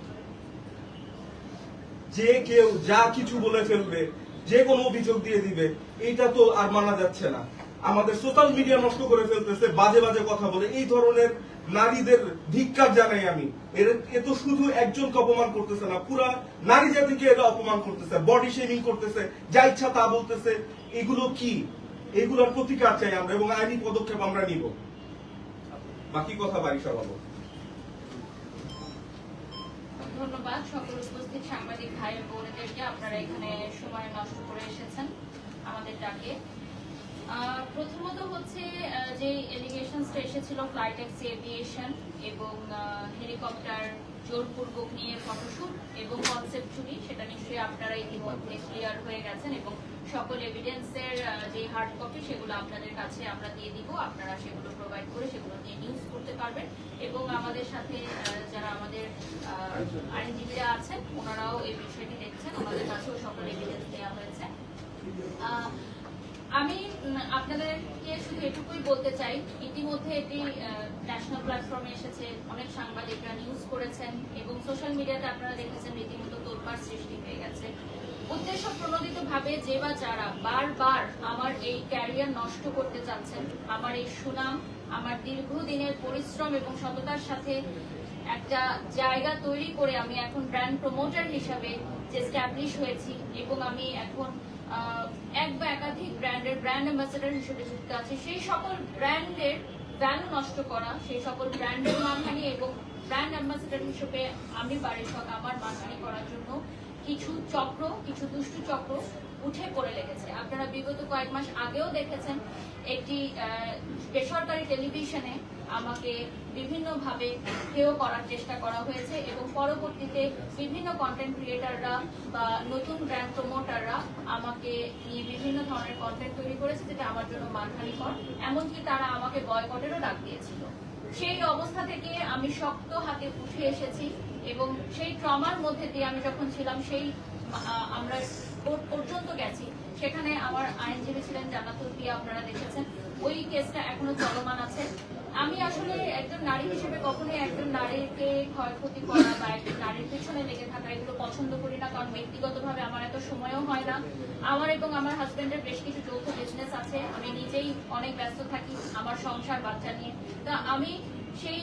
Speaker 3: যে কেউ যা কিছু বলে ফেলবে, যে কোনো অভিযোগ দিয়ে দিবে, এটা তো আর মানা যাচ্ছে না। আমাদের সোশ্যাল মিডিয়া নষ্ট করে ফেলতেছে, বাজে বাজে কথা বলে। এই ধরনের নারীদের ধিক্কার জানাই আমি। এ তো শুধু একজনকে অপমান করতেছে না, পুরা নারী জাতিকে এরা অপমান করতেছে, বডি শেমিং করতেছে, যা ইচ্ছা তা বলতেছে। এগুলো কি? এগুলোর প্রতিকার চাই আমরা, এবং আইনি পদক্ষেপ আমরা নিব। বাকি কথা বারিশা বলো।
Speaker 4: ধন্যবাদ সকল উপস্থিত সাংবাদিক ভাই বোনেদেরকে, আপনারা এখানে সময় নষ্ট করে এসেছেন আমাদের ডাকে। প্রথমত হচ্ছে যে এলিগেশনসটা এসেছিল ফ্লাইট ট্যাক্সি এভিয়েশন এবং হেলিকপ্টার জোরপূর্বক নিয়ে ফটোশুট এবং কনসেপ্ট চুরি, সেটা নিশ্চয়ই আপনারা ইতিমধ্যে ক্লিয়ার হয়ে গেছেন, এবং সকল এভিডেন্সের যে হার্ড কপি সেগুলো আপনাদের কাছে আমরা দিয়ে দিব। আপনারা সেগুলো প্রোভাইড করে সেগুলো নিয়ে নিউজ করতে পারবেন, এবং আমাদের সাথে যারা আমাদের আইনজীবীরা আছেন ওনারাও এই বিষয়টি দেখছেন, ওনাদের কাছেও সকল এভিডেন্স দেওয়া হয়েছে। আমি আপনাদেরকে শুধু এটুকুই বলতে চাই, ইতিমধ্যে এটি ন্যাশনাল প্ল্যাটফর্মে এসেছে, অনেক সাংবাদিকরা নিউজ করেছেন, এবং সোশ্যাল মিডিয়াতে আপনারা দেখেছেন রীতিমতো তোলপাড় সৃষ্টি হয়ে গেছে। উদ্দেশ্য প্রণোদিত ভাবে যে বা যারা বারবার আমার এই ক্যারিয়ার নষ্ট করতে চাচ্ছেন, আমার এই সুনাম, আমার দীর্ঘদিনের পরিশ্রম এবং সততার সাথে একটা জায়গা তৈরি করে আমি এখন ব্র্যান্ড প্রমোটার হিসাবে যে স্ট্যাবলিশ হয়েছি, এবং আমি এখন এক বা একাধিক ব্র্যান্ডের ব্র্যান্ড অ্যাম্বাসেডর হিসেবে যুক্ত আছে, সেই সকল ব্র্যান্ডের ভ্যালু নষ্ট করা, সেই সকল ব্র্যান্ডের মানহানি এবং ব্র্যান্ড অ্যাম্বাসেডর হিসেবে আমি বারিশক আমার মানহানি করার জন্য কিছু চক্র, কিছু দুষ্টু চক্র উঠে পড়ে লেগেছে। আপনারা বিগত কয়েক মাস আগেও দেখেছেন একটি বেসরকারি টেলিভিশনে আমাকে বিভিন্নভাবে হেয় করার চেষ্টা করা হয়েছে এবং পরবর্তীতে বিভিন্ন কন্টেন্ট ক্রিয়েটাররা বা নতুন ব্র্যান্ড প্রমোটাররা আমাকে নিয়ে বিভিন্ন ধরনের কন্টেন্ট তৈরি করেছে, যেটা আমার জন্য মানহানিকর। এমনকি তারা আমাকে বয়কটেরও ডাক দিয়েছিল। সেই অবস্থা থেকে আমি শক্ত হাতে উঠে এসেছি এবং সেই ট্রমার মধ্যে দিয়ে আমি যখন ছিলাম, সেই আমরা কোর্ট পর্যন্ত গেছি। সেখানে আমার আইনজীবী ছিলেন জান্নাতুল পিয়া, আপনারা দেখেছেন। ওই কেসটা এখনো চলমান আছে। আমি আসলে একজন নারী হিসেবে কখনোই একজন নারীকে ক্ষয়ক্ষতি করা বা একজন নারীর পেছনে লেগে থাকা এগুলো পছন্দ করি না, কারণ ব্যক্তিগতভাবে আমার এত সময়ও হয় না। আমার এবং আমার হাজবেন্ডের বেশ কিছু যৌথ বিজনেস আছে, আমি নিজেই অনেক ব্যস্ত থাকি আমার সংসার বাচ্চা নিয়ে। তা আমি সেই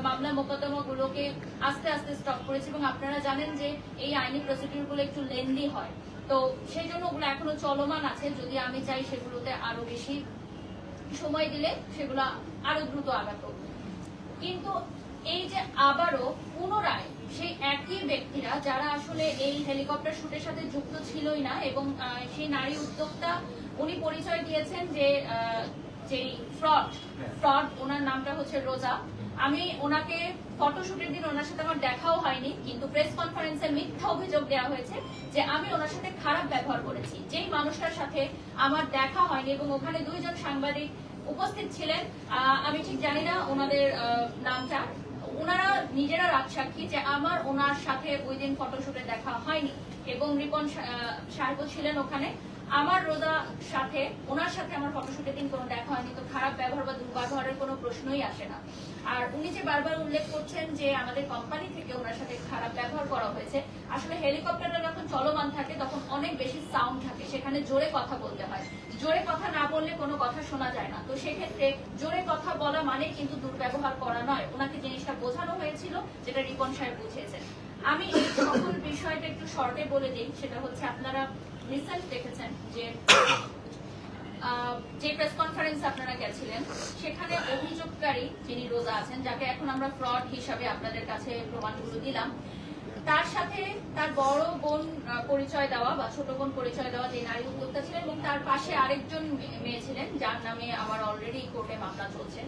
Speaker 4: মামলা মোকদ্দমাগুলোকে আস্তে আস্তে স্টপ করেছি এবং আপনারা জানেন যে এই আইনি প্রসিডিউরগুলো একটু লেন্দি হয়, তো সেই জন্য ওগুলো এখনো চলমান আছে। যদি আমি চাই সেগুলোতে আরো বেশি সময় দিলে সেগুলো আরো দ্রুত আগাতো। কিন্তু এই যে আবারও পুনরায় সেই একই ব্যক্তিরা যারা আসলে এই হেলিকপ্টার শুটের সাথে যুক্ত ছিলই না, এবং সেই নারী উদ্যোক্তা উনি পরিচয় দিয়েছেন যে যেই ফ্রড ওনার নামটা হচ্ছে রোজা। আমি ওনাকে ফটোশুটের দিন ওনার সাথে আমার দেখাও হয়নি, কিন্তু প্রেস কনফারেন্সে মিথ্যা অভিযোগ দেওয়া হয়েছে যে আমি ওনার সাথে খারাপ ব্যবহার করেছি। যেই মানুষটার সাথে আমার দেখা হয়নি এবং ওখানে 2 জন সাংবাদিক উপস্থিত ছিলেন, আমি ঠিক জানি না ওনাদের নামটা, ওনারা নিজেরা রাজসাক্ষী যে আমার ওনার সাথে ওই দিন ফটোশুটে দেখা হয়নি এবং রিপন সাহেবও ছিলেন ওখানে। আমার রোজার সাথে ওনার সাথে আমার ফটোশুটের দিন কোনো দেখা হয়নি, তো খারাপ ব্যবহার বা দুর্ব্যবহারের কোনো প্রশ্নই আসে না। আর উনি যে বারবার উল্লেখ করছেন যে আমাদের কোম্পানি থেকে ওনার সাথে খারাপ ব্যবহার করা হয়েছে, আসলে হেলিকপ্টারটা যখন চলমান থাকে তখন অনেক বেশি সাউন্ড থাকে, সেখানে জোরে কথা বলতে হয়। জোরে কথা না বললে কোনো কথা শোনা যায় না, তো সেক্ষেত্রে জোরে কথা বলা মানে কিন্তু দুর্ব্যবহার করা নয়। ওনাকে জিনিসটা বোঝানো হয়েছিল, যেটা রিপন সাহেব বুঝিয়েছেন। আমি এই সকল বিষয়টা একটু শর্টে বলে দিই। সেটা হচ্ছে আপনারা রিসেন্ট দেখেছেন যে প্রেস কনফারেন্স আপনারা গেছিলেন, সেখানে অভিযোগকারী যিনি রোজা আছেন, যাকে এখন আমরা ফ্রড হিসাবে আপনাদের কাছে প্রমাণগুলো দিলাম, তার সাথে তার বড় বোন পরিচয় দেওয়া বা ছোট বোন পরিচয় দেওয়া যে নারী উদ্যোক্তা ছিলেন, এবং তার পাশে আরেকজন মেয়ে ছিলেন যার নামে আমার অলরেডি কোর্টে মামলা চলছে।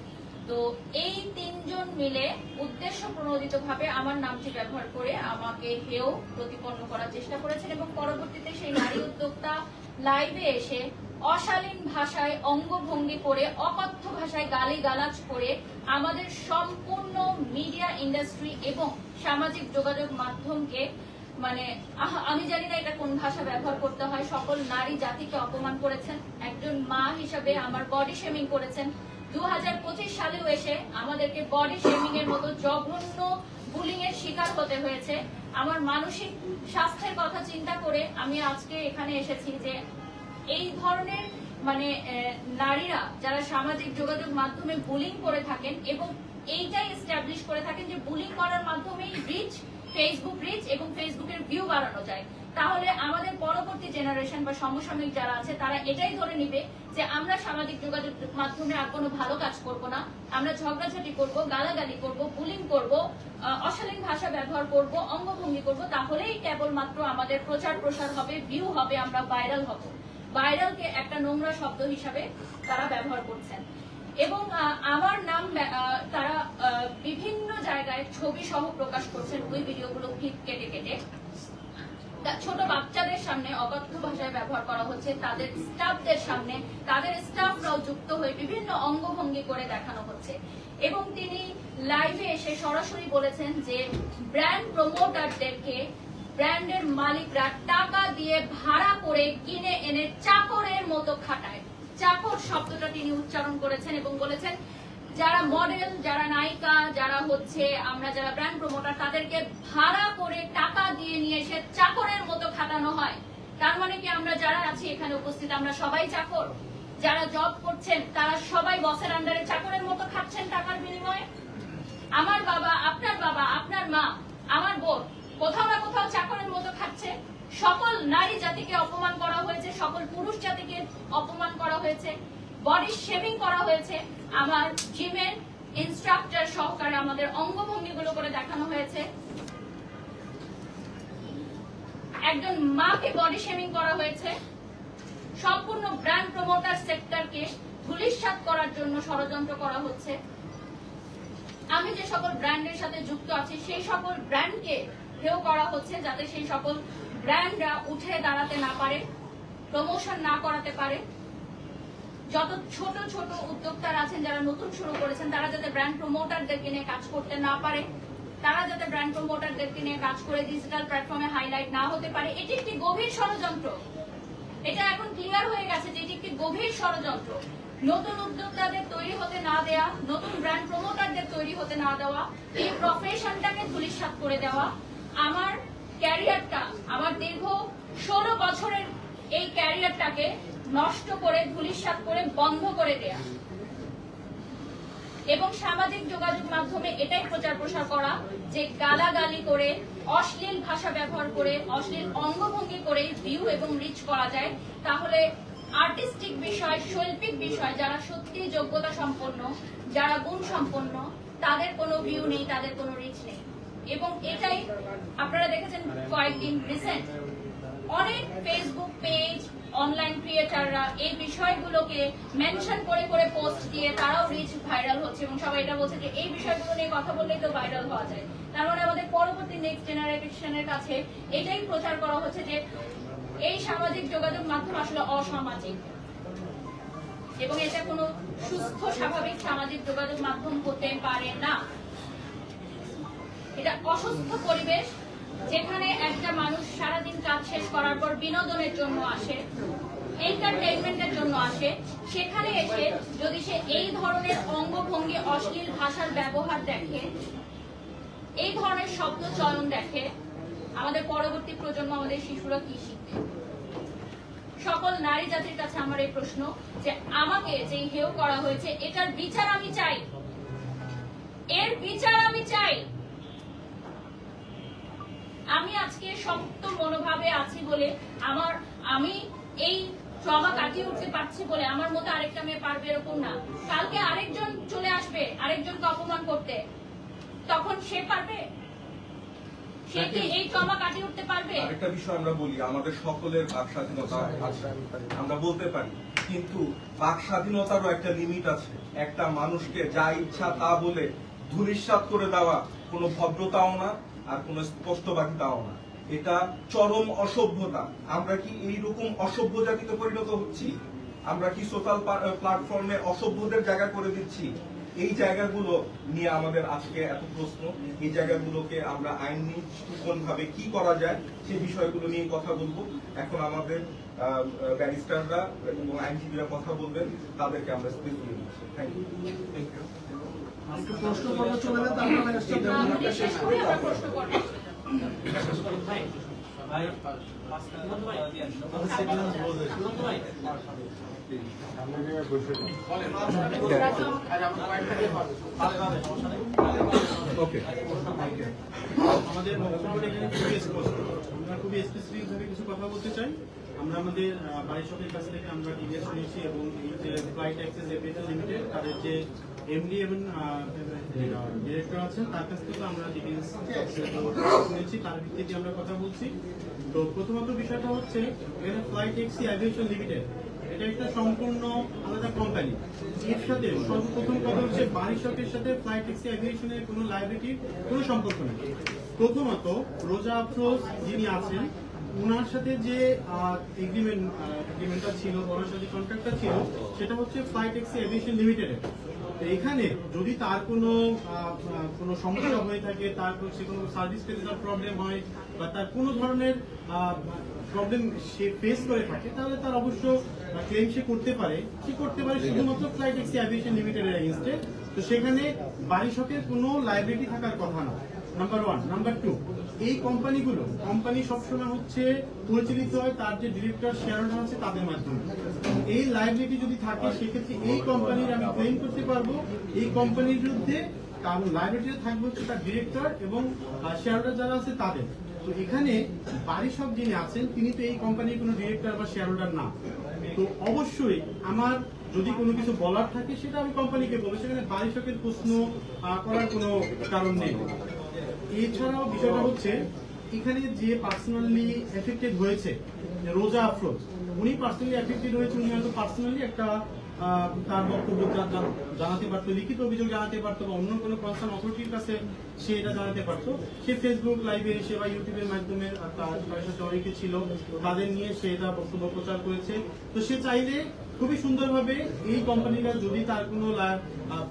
Speaker 4: তো এই 3 জন মিলে উদ্দেশ্য প্রণোদিত ভাবে আমার নামটি ব্যবহার করে আমাকে হেয় প্রতিপন্ন করার চেষ্টা করেছেন এবং পরবর্তীতে সেই নারী উদ্যোক্তা লাইভে এসে অশালীন ভাষায় অঙ্গভঙ্গি করে, অকথ্য ভাষায় গালিগালাজ করে আমাদের সম্পূর্ণ মিডিয়া ইন্ডাস্ট্রি এবং সামাজিক যোগাযোগ মাধ্যমকে, মানে আমি জানি না এটা কোন ভাষা ব্যবহার করতে হয়, সকল নারী জাতিকে অপমান করেছেন। একজন মা হিসাবে আমার বডি শেমিং করেছেন। 2025 সালেও এসে আমাদেরকে বডি শেমিং এর মতো জঘন্য বুলিং এর শিকার হতে হয়েছে। আমার মানসিক স্বাস্থ্যের কথা চিন্তা করে আমি আজকে এখানে এসেছি যে এই ধরনের মানে নারীরা যারা সামাজিক যোগাযোগ মাধ্যমে বুলিং করে থাকেন এবং এইটাই এস্টাবলিশ করে থাকেন যে বুলিং করার মাধ্যমেই রিচ, ফেসবুক রিচ এবং ফেসবুকের ভিউ বাড়ানো যায়, তাহলে আমাদের পরবর্তী জেনারেশন বা সমসাময়িক যারা আছে তারা এটাই ধরে নিবে যে আমরা সামাজিক যোগাযোগ মাধ্যমে আর কোনো ভালো কাজ করব না, আমরা ঝগড়াঝাটি করব, গালাগালি করব, বুলিং করব, অশালীন ভাষা ব্যবহার করব, অঙ্গভঙ্গি করব, তাহলেই কেবলমাত্র আমাদের প্রচার প্রসার হবে, ভিউ হবে, আমরা ভাইরাল হব। ভাইরালকে একটা নোংরা শব্দ হিসাবে তারা ব্যবহার করছেন এবং আমার নাম তারা বিভিন্ন জায়গায় ছবি সহ প্রকাশ করছেন। ওই ভিডিওগুলো ক্লিপ কেটে কেটে ছোট বাচ্চাদের সামনে অকথ্য ভাষায় ব্যবহার করা হচ্ছে, তাদের স্টাফদের সামনে তাদের স্টাফরাও যুক্ত হয়ে বিভিন্ন অঙ্গভঙ্গি করে দেখানো হচ্ছে। এবং তিনি লাইভে এসে সরাসরি বলেছেন যে ব্র্যান্ড প্রমোটারদেরকে ব্র্যান্ডের মালিকরা টাকা দিয়ে ভাড়া করে কিনে এনে চাকরের মতো খাটায়। চাকর শব্দটা তিনি উচ্চারণ করেছেন এবং বলেছেন যারা মডেল, যারা নায়িকা, যারা হচ্ছে আমরা যারা ব্র্যান্ড প্রমোটার, তাদেরকে ভাড়া করে টাকা দিয়ে নিয়ে এসে চাকরের মতো খাটানো হয়। তার মানে কি আমরা যারা আছি এখানে উপস্থিত আমরা সবাই চাকর? যারা জব করছেন তারা সবাই বসের আন্ডারে চাকরের মতো খাচ্ছেন টাকার বিনিময়ে? আমার বাবা, আপনার মা, আমার বোন কোথাও না কোথাও চাকরের মতো খাচ্ছে। সকল নারী জাতিকে অপমান করা হয়েছে, সকল পুরুষ জাতিকে অপমান করা হয়েছে, বডি শেমিং করা হয়েছে। আমার জিমের ইনস্ট্রাক্টর সহকারে আমাদের অঙ্গভঙ্গিগুলো করে দেখানো হয়েছে। একজন মাকে বডি শেমিং করা হয়েছে, সম্পূর্ণ ব্র্যান্ড প্রমোটার সেক্টরকে ধূলিসাৎ করার জন্য ষড়যন্ত্র করা হচ্ছে। আমি যে সকল ব্র্যান্ডের সাথে যুক্ত আছি সেই সকল ব্র্যান্ডকে হেয় করা হচ্ছে, যাতে সেই সকল ব্র্যান্ডরা উঠে দাঁড়াতে না পারে, প্রমোশন না করাতে পারে। যত ছোট ছোট উদ্যোক্তারা আছেন যারা নতুন শুরু করেছেন, তারা যাতে ব্র্যান্ড প্রমোটারদেরকে নিয়ে কাজ করতে না পারে, তারা যাতে ব্র্যান্ড প্রমোটারদেরকে নিয়ে কাজ করে ডিজিটাল প্ল্যাটফর্মে হাইলাইট না হতে পারে, এটি একটি গভীর ষড়যন্ত্র। এটা এখন ক্লিয়ার হয়ে গেছে যে এটি একটি গভীর ষড়যন্ত্র। নতুন উদ্যোক্তাদের তৈরি হতে না দেয়া, নতুন ব্র্যান্ড প্রমোটারদের তৈরি হতে না দেওয়া, এই প্রফেশনটাকে ধূলিসাৎ করে দেওয়া, আমার ক্যারিয়ারটা, আমার দীর্ঘ 16 বছরের এই ক্যারিয়ারটাকে নষ্ট করে, ধূলিসাৎ করে, বন্ধ করে দেয়া এবং সামাজিক যোগাযোগ মাধ্যমে এটাই প্রচার প্রসার করা যে গালাগালি করে, অশ্লীল ভাষা ব্যবহার করে, অশ্লীল অঙ্গভঙ্গি করে ভিউ এবং রিচ করা যায়, তাহলে আর্টিস্টিক বিষয়, শৈল্পিক বিষয় যারা সত্যি যোগ্যতা সম্পন্ন, যারা গুণ সম্পন্ন, তাদের কোনো ভিউ নেই, তাদের কোনো রিচ নেই। এবং এটাই আপনারা দেখেছেন কয়েকদিন রিসেন্ট অনেক ফেসবুক পেজ, অনলাইন ক্রিয়েটাররা এই বিষয়গুলোকে মেনশন করে করে পোস্ট দিয়ে তারাও রিচ ভাইরাল হচ্ছে এবং সবাই এটা বলছে যে এই বিষয়গুলো নিয়ে কথা বললেই তো ভাইরাল হওয়া যায়। তার মানে আমাদের পরবর্তী নেক্সট জেনারেশনের কাছে এটাই প্রচার করা হচ্ছে যে এই সামাজিক যোগাযোগ মাধ্যম আসলে অসামাজিক এবং এটা কোনো সুস্থ স্বাভাবিক সামাজিক যোগাযোগ মাধ্যম হতে পারে না। এটা অসুস্থ পরিবেশ, যেখানে একটা মানুষ সারাদিন কাজ শেষ করার পর বিনোদনের জন্য আসে, এন্টারটেইনমেন্টের জন্য আসে, সেখানে এসে যদি সে এই ধরনের অঙ্গভঙ্গি, অশ্লীল ভাষার ব্যবহার দেখে, এই ধরনের শব্দ চয়ন দেখে, আমাদের পরবর্তী প্রজন্ম, আমাদের শিশুরা কি শিখবে? সকল নারী জাতির কাছে আমার এই প্রশ্ন যে আমাকে যে হেয় করা হয়েছে এটার বিচার আমি চাই, এর বিচার আমি চাই। আমি আজকে শক্ত মনোভাবে আছি বলে, আমি এই ট্রমা কাটিয়ে উঠতে পারছি বলে আমার মতো আরেকটা মেয়ে পারবে এরকম না। কালকে আরেকজন চলে আসবে আরেকজনকে অপমান করতে, তখন সে পারবে? সে কি এই ট্রমা কাটিয়ে উঠতে পারবে?
Speaker 3: আরেকটা বিষয় আমরা বলি, আমাদের সকলের বাক স্বাধীনতা আছে, আমরা বলতে পারি, কিন্তু বাক স্বাধীনতারও একটা লিমিট আছে। একটা মানুষকে যা ইচ্ছা তা বলে ধূলিসাৎ করে দেওয়া কোনো ভদ্রতাও না, আর কোনো স্পষ্টবাদিতাও না। এটা চরম অসভ্যতা। আমরা কি এইরকম অসভ্য জাতিতে পরিণত হচ্ছি? আমরা কি সোশ্যাল প্ল্যাটফর্মে অসভ্যদের জায়গা করে দিচ্ছি? এই জায়গাগুলো নিয়ে আমাদের আজকে এত প্রশ্ন। এই জায়গাগুলোকে আমরা আইনি ভাবে কি করা যায় সেই বিষয়গুলো নিয়ে কথা বলবো। এখন আমাদের ব্যারিস্টাররা এবং আইনজীবীরা কথা বলবেন, তাদেরকে আমরা স্পেস দিয়ে দিচ্ছি। Thank you.
Speaker 6: প্রশ্ন করবো, চলে যান, তারপর
Speaker 4: আমাদের শেষ করে আমরা প্রশ্ন করব।
Speaker 6: আমাদের বক্তব্য এখানে খুবই স্পষ্ট। আমরা খুবই স্পেসিফিক ভাবে কিছু কথা বলতে চাই। আমরা আমাদের বারিশকের কাছ থেকে আমরা ডিটেইলস শুনেছি এবং এই যে ফ্লাইট অ্যাক্সেস এভিয়েশন লিমিটেড তাদের যে এমডি এবং ডিরেক্টর আছেন তার কাছ থেকে আমরা ডিটেইলস শুনেছি, তার ভিত্তিতে আমরা কথা বলছি। তো প্রথমত বিষয়টা হচ্ছে এখানে ফ্লাইট ট্যাক্সি এভিয়েশন লিমিটেড এটা একটা সম্পূর্ণ আলাদা কোম্পানি। এর সাথে সর্বপ্রথম কথা হচ্ছে বারিশকের সাথে ফ্লাইট ট্যাক্সি এভিয়েশনের কোনো লাইবিলিটির কোনো সম্পর্ক নেই। প্রথমত রোজা আফরোজ যিনি আছেন ওনার সাথে যে এগ্রিমেন্টটা ছিল, ওনার সাথে কন্ট্রাক্টটা ছিল, সেটা হচ্ছে ফ্লাইট ট্যাক্সি এভিয়েশন লিমিটেডের। এখানে যদি তার কোনো সমস্যা হয়ে থাকে, তার কোনো সার্ভিস পেতে তার প্রবলেম হয় বা তার কোনো ধরনের প্রবলেম সে ফেস করে থাকে, তাহলে তার অবশ্য ক্লেম সে করতে পারে শুধুমাত্র ফ্লাইট ট্যাক্সি এভিয়েশন লিমিটেডের এগেইনস্টে। তো সেখানে বারিশকের কোনো লাইবিলিটি থাকার কথা না, নাম্বার 1। নাম্বার 2, এই কোম্পানি সবসময় হচ্ছে পরিচালিত হয় তার যে ডিরেক্টর শেয়ার হোল্ডার আছে তাদের মাধ্যমে। এই লাইবিলিটি যদি থাকে সেক্ষেত্রে এই কোম্পানির আমি ক্লেম করতে পারবো, এই কোম্পানির বিরুদ্ধে কারণ লাইবিলিটি থাকবে হচ্ছে তার ডিরেক্টর এবং শেয়ার হোল্ডার যারা আছে তাদের। তো এখানে বারিশক যিনি আছেন তিনি তো এই কোম্পানির কোনো ডিরেক্টর বা শেয়ার হোল্ডার না। তো অবশ্যই আমার যদি কোনো কিছু বলার থাকে সেটা আমি কোম্পানিকে বলবো, সেখানে বারিশকের প্রশ্ন করার কোনো কারণ নেই। এছাড়াও বিষয়টা হচ্ছে এখানে যে পার্সোনালি এফেক্টেড হয়েছে রোজা আফরোজ, উনি পার্সোনালি এফেক্টেড হয়েছে, উনি হয়তো পার্সোনালি একটা তার বক্তব্য জানাতে পারতো, লিখিত অভিযোগ জানাতে পারতো, বা অন্য কোনো কনসার্ন অথরিটির কাছে সে এটা জানাতে পারতো। সে ফেসবুক লাইভে এসে বা ইউটিউবের মাধ্যমে তার সাথে অনেকে ছিল, তাদের নিয়ে সে এটা বক্তব্য প্রচার করেছে। তো সে চাইলে খুবই সুন্দরভাবে এই কোম্পানিটা যদি তার কোনো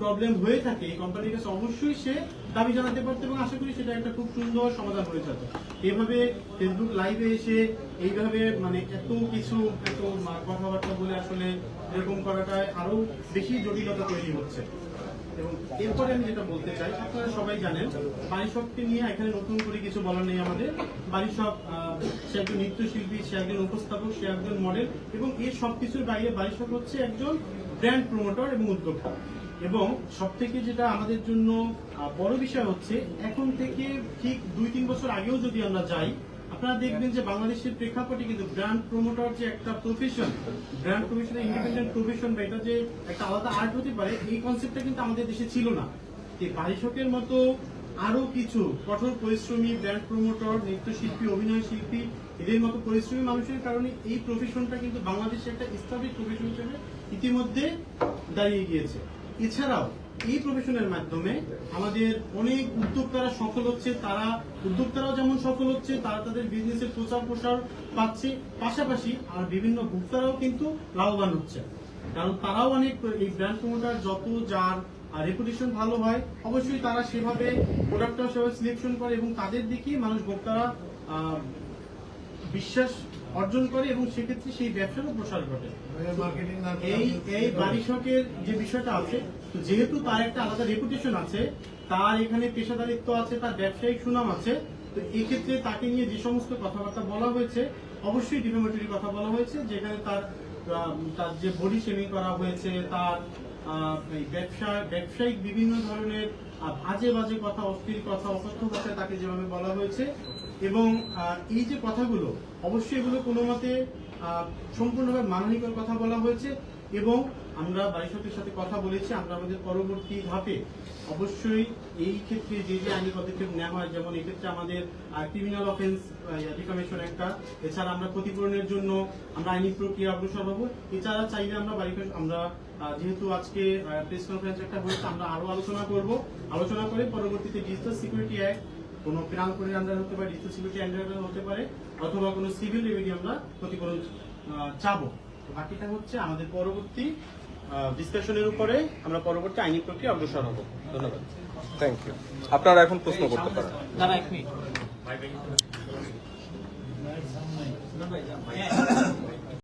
Speaker 6: প্রবলেম হয়ে থাকে, এই কোম্পানির কাছে অবশ্যই সে দাবি জানাতে পারতো, এবং আশা করি সেটা একটা খুব সুন্দর সমাধান হয়ে যেত। এভাবে ফেসবুক লাইভে এসে এইভাবে মানে এত কিছু এত কথাবার্তা বলে আসলে এরকম করাটায় আরো বেশি জটিলতা তৈরি হচ্ছে। এবং এরপরে আমি যেটা বলতে চাই, আপনারা সবাই জানেন বারিশককে নিয়ে এখানে নতুন করে কিছু বলার নেই আমাদের। বারিশক সে একজন নৃত্যশিল্পী, সে একজন উপস্থাপক, সে একজন মডেল, এবং এই সবকিছুর বাইরে বারিশক হচ্ছে একজন ব্র্যান্ড প্রমোটর এবং উদ্যোক্তা। এবং সব থেকে যেটা আমাদের জন্য বড় বিষয় হচ্ছে, এখন থেকে ঠিক 2-3 বছর আগেও যদি আমরা যাই, আপনারা দেখবেন যে বাংলাদেশের প্রেক্ষাপটে কিন্তু ব্র্যান্ড প্রমোটর যে একটা profession, brand profession independent profession, বা এটা যে একটা আলাদা আর্ট হতে পারে, এই কনসেপ্টটা কিন্তু আমাদের দেশে ছিল না। বারিশকের মতো আরো কিছু কঠোর পরিশ্রমী ব্র্যান্ড প্রমোটর, নৃত্যশিল্পী, অভিনয় শিল্পী, এদের মতো পরিশ্রমী মানুষের কারণে এই প্রফেশনটা কিন্তু বাংলাদেশে একটা স্টাবলিশ প্রফেশন হিসেবে ইতিমধ্যে দাঁড়িয়ে গিয়েছে। এছাড়াও এই প্রফেশনের মাধ্যমে আমাদের অনেক উদ্যোক্তারা সফল হচ্ছে, তারা উদ্যোক্তারাও যেমন সফল হচ্ছে, তারা তাদের বিজনেসের প্রচার প্রসার পাচ্ছে, পাশাপাশি আর বিভিন্ন ভোক্তারাও কিন্তু লাভবান হচ্ছে। কারণ তারাও অনেক এই ব্র্যান্ড প্রমোটার যত যার রেপুটেশন ভালো হয়, অবশ্যই তারা সেভাবে প্রোডাক্টটা সেভাবে সিলেকশন করে, এবং তাদের দিকে মানুষ ভোক্তারা বিশ্বাস অর্জন করে, এবং সেক্ষেত্রে সেই ব্যবসারও প্রসার ঘটে। এই বারিশকের যে বিষয়টা আছে, যেহেতু তার একটা আলাদা রেপুটেশন আছে, তার এখানে পেশাদারিত্ব আছে, তার ব্যবসায়িক সুনাম আছে, তো এই ক্ষেত্রে তাকে নিয়ে যে সমস্ত কথাবার্তা বলা হয়েছে, অবশ্যই ডিফেমেটরি কথা বলা হয়েছে, যেখানে তার যে বডি শেমিং করা হয়েছে, তার ব্যবসায়িক বিভিন্ন ধরনের বাজে বাজে কথা, অশ্লীল কথা, অকথ্য ভাষায় তাকে যেভাবে বলা হয়েছে। এবং এই যে কথাগুলো, অবশ্যই এগুলো কোনো মতে সম্পূর্ণভাবে মানহানিকর কথা বলা হয়েছে। এবং আমরা বারিশকের সাথে কথা বলেছি, আমরা আমাদের পরবর্তী ধাপে অবশ্যই এই ক্ষেত্রে যে যে আইনি পদক্ষেপ নেওয়া হয়, যেমন এক্ষেত্রে আমাদের ক্রিমিনাল অফেন্স ডিফামেশন একটা, এছাড়া আমরা ক্ষতিপূরণের জন্য আমরা আইনি প্রক্রিয়া অগ্রসর হবো। এছাড়া চাইলে আমরা যেহেতু আজকে প্রেস কনফারেন্স একটা হয়েছে, আমরা আরো আলোচনা করে পরবর্তীতে ডিজিটাল সিকিউরিটি অ্যাক্ট, কোনো পেনাল কোডের আন্ডার হতে পারে, ডিজিটাল সিকিউরিটি আন্ডার হতে পারে, অথবা কোনো সিভিল রেমেডি আমরা ক্ষতিপূরণ চাবো। বাকিটা হচ্ছে আমাদের পরবর্তী ডিসকাশনের উপরে, আমরা পরবর্তী আইনি প্রক্রিয়া অগ্রসর হব। ধন্যবাদ।
Speaker 1: Thank you. আপনারা এখন প্রশ্ন করতে পারেন।
Speaker 6: না, এক মিনিট।